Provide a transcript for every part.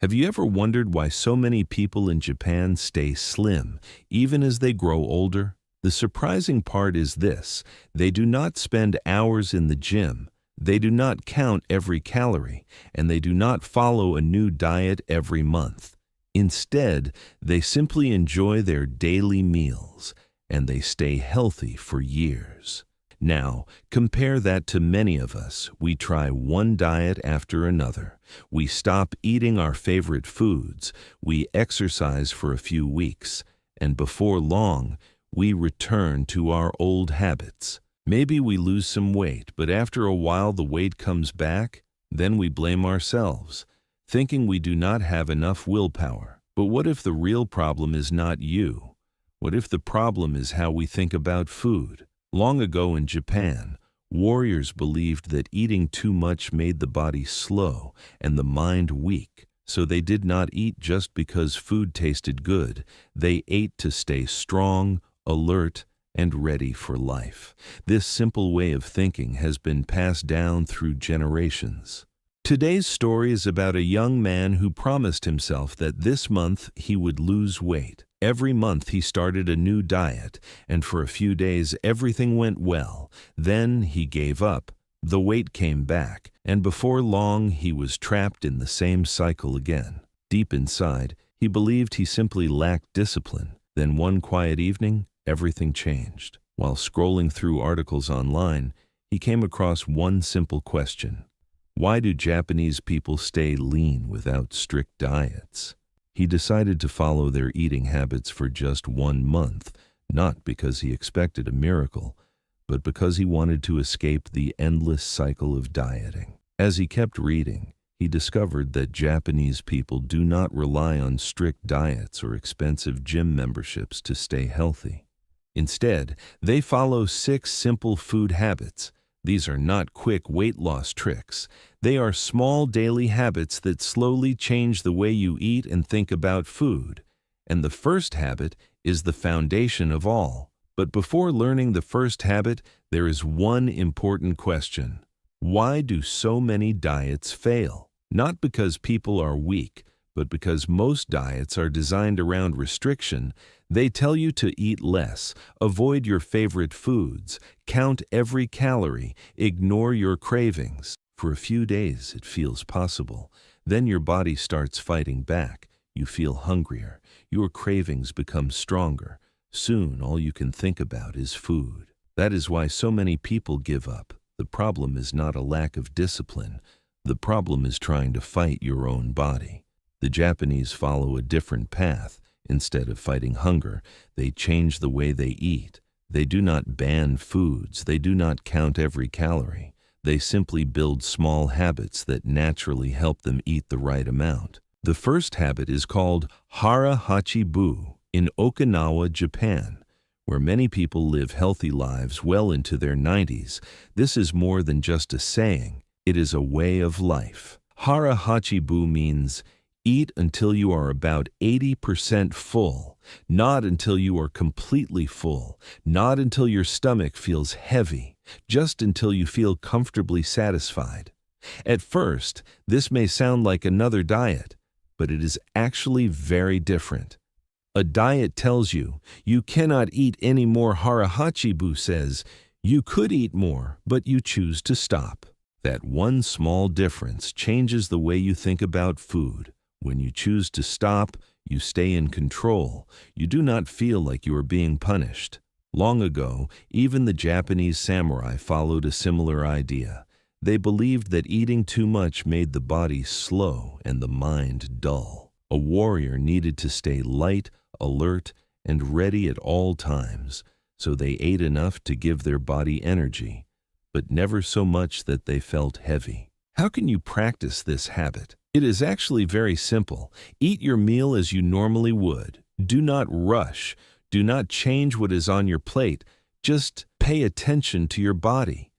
Have you ever wondered why so many people in Japan stay slim, even as they grow older? The surprising part is this: they do not spend hours in the gym, they do not count every calorie, and they do not follow a new diet every month. Instead, they simply enjoy their daily meals, and they stay healthy for years. Now, compare that to many of us. We try one diet after another. We stop eating our favorite foods. We exercise for a few weeks. And before long, we return to our old habits. Maybe we lose some weight, but after a while the weight comes back. Then we blame ourselves, thinking we do not have enough willpower. But what if the real problem is not you? What if the problem is how we think about food? Long ago in Japan, warriors believed that eating too much made the body slow and the mind weak, so they did not eat just because food tasted good. They ate to stay strong, alert, and ready for life. This simple way of thinking has been passed down through generations. Today's story is about a young man who promised himself that this month he would lose weight. Every month he started a new diet, and for a few days everything went well. Then he gave up. The weight came back, and before long he was trapped in the same cycle again. Deep inside, he believed he simply lacked discipline. Then one quiet evening, everything changed. While scrolling through articles online, he came across one simple question: why do Japanese people stay lean without strict diets? He decided to follow their eating habits for just 1 month, not because he expected a miracle, but because he wanted to escape the endless cycle of dieting. As he kept reading, he discovered that Japanese people do not rely on strict diets or expensive gym memberships to stay healthy. Instead, they follow 6 simple food habits. These are not quick weight loss tricks. They are small daily habits that slowly change the way you eat and think about food. And the first habit is the foundation of all. But before learning the first habit, there is one important question. Why do so many diets fail? Not because people are weak, but because most diets are designed around restriction. They tell you to eat less, avoid your favorite foods, count every calorie, ignore your cravings. For a few days it feels possible. Then your body starts fighting back. You feel hungrier. Your cravings become stronger. Soon all you can think about is food. That is why so many people give up. The problem is not a lack of discipline. The problem is trying to fight your own body. The Japanese follow a different path. Instead of fighting hunger, they change the way they eat. They do not ban foods. They do not count every calorie. They simply build small habits that naturally help them eat the right amount. The first habit is called Hara Hachi Bu in Okinawa, Japan, where many people live healthy lives well into their 90s. This is more than just a saying. It is a way of life. Hara Hachi Bu means eat until you are about 80% full, not until you are completely full, not until your stomach feels heavy, just until you feel comfortably satisfied. At first, this may sound like another diet, but it is actually very different. A diet tells you you cannot eat any more. Hara Hachi Bu says you could eat more, but you choose to stop. That one small difference changes the way you think about food. When you choose to stop, you stay in control. You do not feel like you are being punished. Long ago, even the Japanese samurai followed a similar idea. They believed that eating too much made the body slow and the mind dull. A warrior needed to stay light, alert, and ready at all times, so they ate enough to give their body energy, but never so much that they felt heavy. How can you practice this habit? It is actually very simple. Eat your meal as you normally would. Do not rush. Do not change what is on your plate. Just pay attention to your body.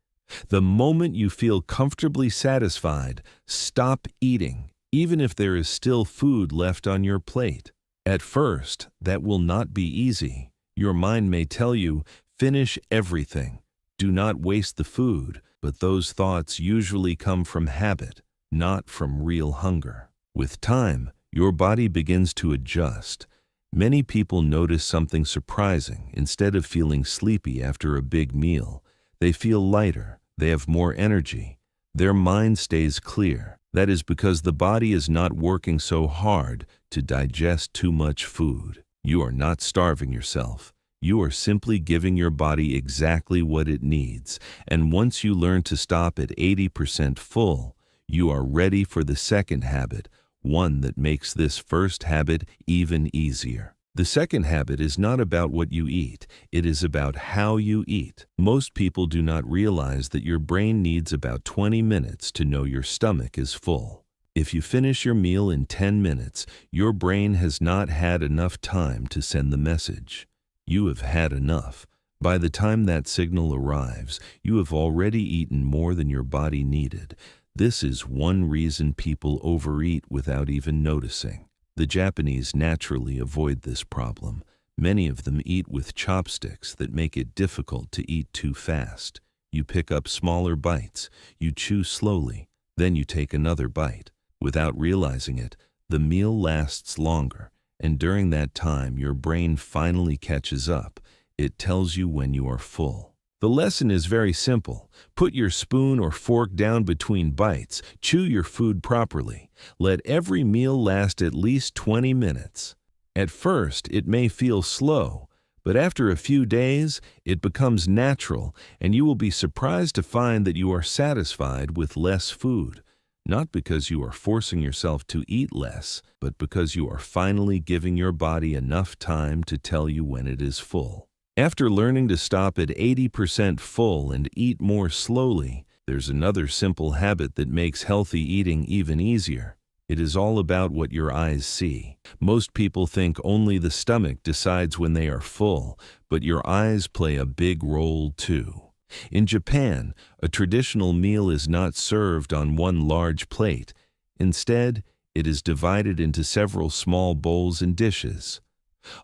The moment you feel comfortably satisfied, stop eating, even if there is still food left on your plate. At first, that will not be easy. Your mind may tell you, finish everything. Do not waste the food, but those thoughts usually come from habit, not from real hunger. With time, your body begins to adjust. Many people notice something surprising. Instead of feeling sleepy after a big meal, they feel lighter, they have more energy, their mind stays clear. That is because the body is not working so hard to digest too much food. You are not starving yourself. You are simply giving your body exactly what it needs. And once you learn to stop at 80% full, you are ready for the second habit, one that makes this first habit even easier. The second habit is not about what you eat, it is about how you eat. Most people do not realize that your brain needs about 20 minutes to know your stomach is full. If you finish your meal in 10 minutes, your brain has not had enough time to send the message. You have had enough. By the time that signal arrives, you have already eaten more than your body needed. This is one reason people overeat without even noticing. The Japanese naturally avoid this problem. Many of them eat with chopsticks that make it difficult to eat too fast. You pick up smaller bites, you chew slowly, then you take another bite. Without realizing it, the meal lasts longer, and during that time your brain finally catches up. It tells you when you are full. The lesson is very simple. Put your spoon or fork down between bites. Chew your food properly. Let every meal last at least 20 minutes. At first, it may feel slow, but after a few days, it becomes natural, and you will be surprised to find that you are satisfied with less food. Not because you are forcing yourself to eat less, but because you are finally giving your body enough time to tell you when it is full. After learning to stop at 80% full and eat more slowly, there's another simple habit that makes healthy eating even easier. It is all about what your eyes see. Most people think only the stomach decides when they are full, but your eyes play a big role too. In Japan, a traditional meal is not served on one large plate. Instead, it is divided into several small bowls and dishes.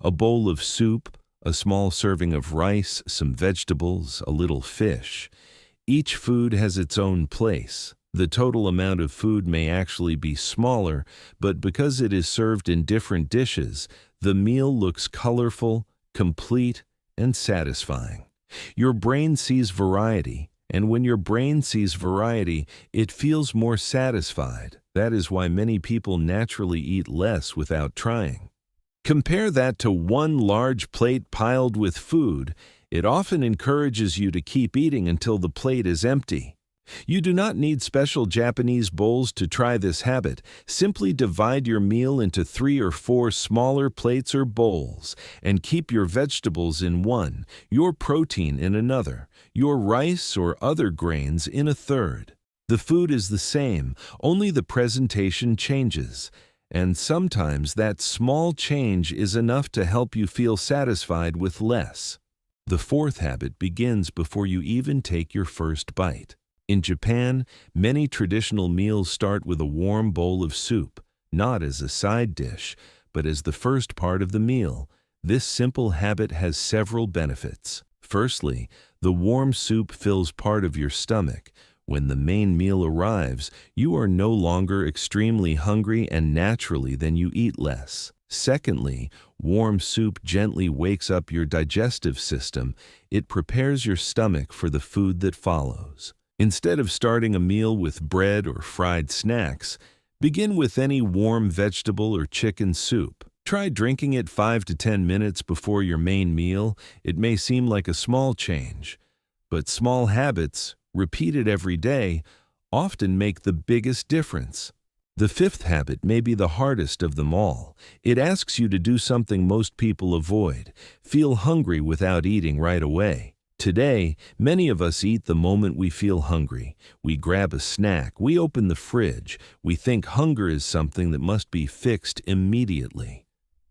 A bowl of soup, a small serving of rice, some vegetables, a little fish. Each food has its own place. The total amount of food may actually be smaller, but because it is served in different dishes, the meal looks colorful, complete, and satisfying. Your brain sees variety, and when your brain sees variety, it feels more satisfied. That is why many people naturally eat less without trying. Compare that to one large plate piled with food. It often encourages you to keep eating until the plate is empty. You do not need special Japanese bowls to try this habit. Simply divide your meal into 3 or 4 smaller plates or bowls, and keep your vegetables in one, your protein in another, your rice or other grains in a third. The food is the same, only the presentation changes. And sometimes that small change is enough to help you feel satisfied with less. The fourth habit begins before you even take your first bite. In Japan, many traditional meals start with a warm bowl of soup, not as a side dish, but as the first part of the meal. This simple habit has several benefits. Firstly, the warm soup fills part of your stomach. When the main meal arrives, you are no longer extremely hungry, and naturally then you eat less. Secondly, warm soup gently wakes up your digestive system. It prepares your stomach for the food that follows. Instead of starting a meal with bread or fried snacks, begin with any warm vegetable or chicken soup. Try drinking it 5 to 10 minutes before your main meal. It may seem like a small change, but small habits, repeated every day, often make the biggest difference. The fifth habit may be the hardest of them all. It asks you to do something most people avoid: feel hungry without eating right away. Today, many of us eat the moment we feel hungry. We grab a snack, we open the fridge, we think hunger is something that must be fixed immediately.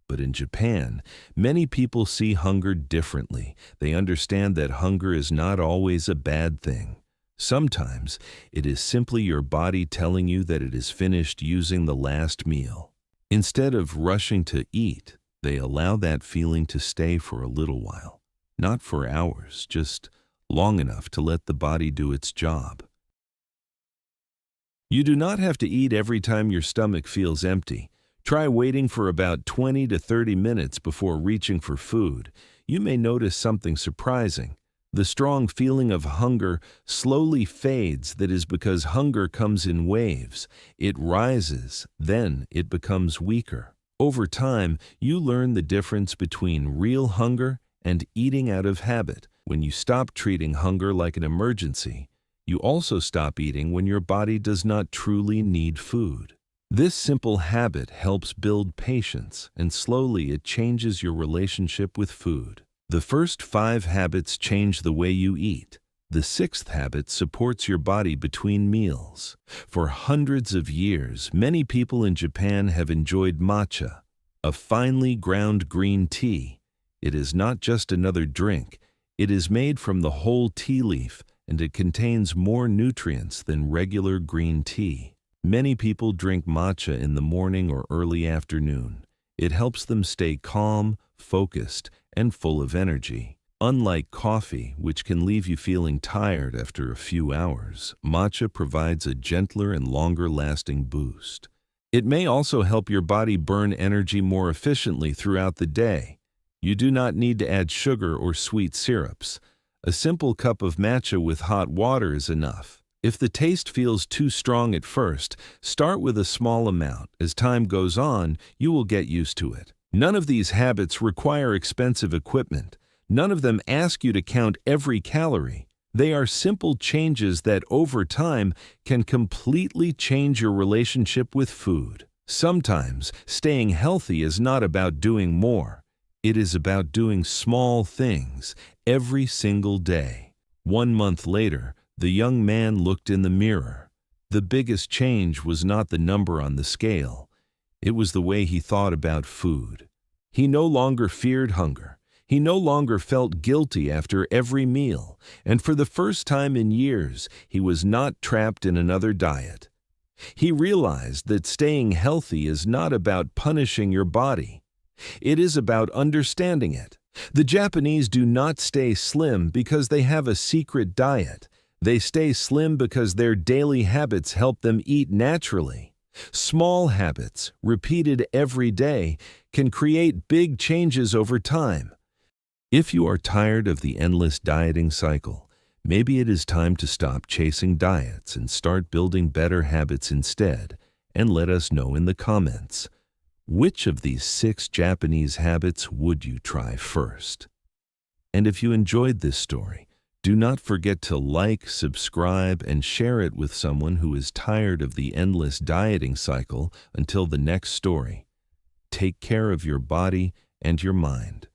But in Japan, many people see hunger differently. They understand that hunger is not always a bad thing. Sometimes, it is simply your body telling you that it is finished using the last meal. Instead of rushing to eat, they allow that feeling to stay for a little while. Not for hours, just long enough to let the body do its job. You do not have to eat every time your stomach feels empty. Try waiting for about 20 to 30 minutes before reaching for food. You may notice something surprising. The strong feeling of hunger slowly fades. That is because hunger comes in waves. It rises, then it becomes weaker. Over time, you learn the difference between real hunger and eating out of habit. When you stop treating hunger like an emergency, you also stop eating when your body does not truly need food. This simple habit helps build patience, and slowly it changes your relationship with food. The first 5 habits change the way you eat. The 6th habit supports your body between meals. For hundreds of years, many people in Japan have enjoyed matcha, a finely ground green tea. It is not just another drink. It is made from the whole tea leaf, and it contains more nutrients than regular green tea. Many people drink matcha in the morning or early afternoon. It helps them stay calm, focused, and full of energy. Unlike coffee, which can leave you feeling tired after a few hours, matcha provides a gentler and longer-lasting boost. It may also help your body burn energy more efficiently throughout the day. You do not need to add sugar or sweet syrups. A simple cup of matcha with hot water is enough. If the taste feels too strong at first, start with a small amount. As time goes on, you will get used to it. None of these habits require expensive equipment. None of them ask you to count every calorie. They are simple changes that, over time, can completely change your relationship with food. Sometimes, staying healthy is not about doing more. It is about doing small things every single day. 1 month later, the young man looked in the mirror. The biggest change was not the number on the scale. It was the way he thought about food. He no longer feared hunger. He no longer felt guilty after every meal. And for the first time in years, he was not trapped in another diet. He realized that staying healthy is not about punishing your body. It is about understanding it. The Japanese do not stay slim because they have a secret diet. They stay slim because their daily habits help them eat naturally. Small habits, repeated every day, can create big changes over time. If you are tired of the endless dieting cycle, maybe it is time to stop chasing diets and start building better habits instead, and let us know in the comments. Which of these 6 Japanese habits would you try first? And if you enjoyed this story, do not forget to like, subscribe, and share it with someone who is tired of the endless dieting cycle. Until the next story, take care of your body and your mind.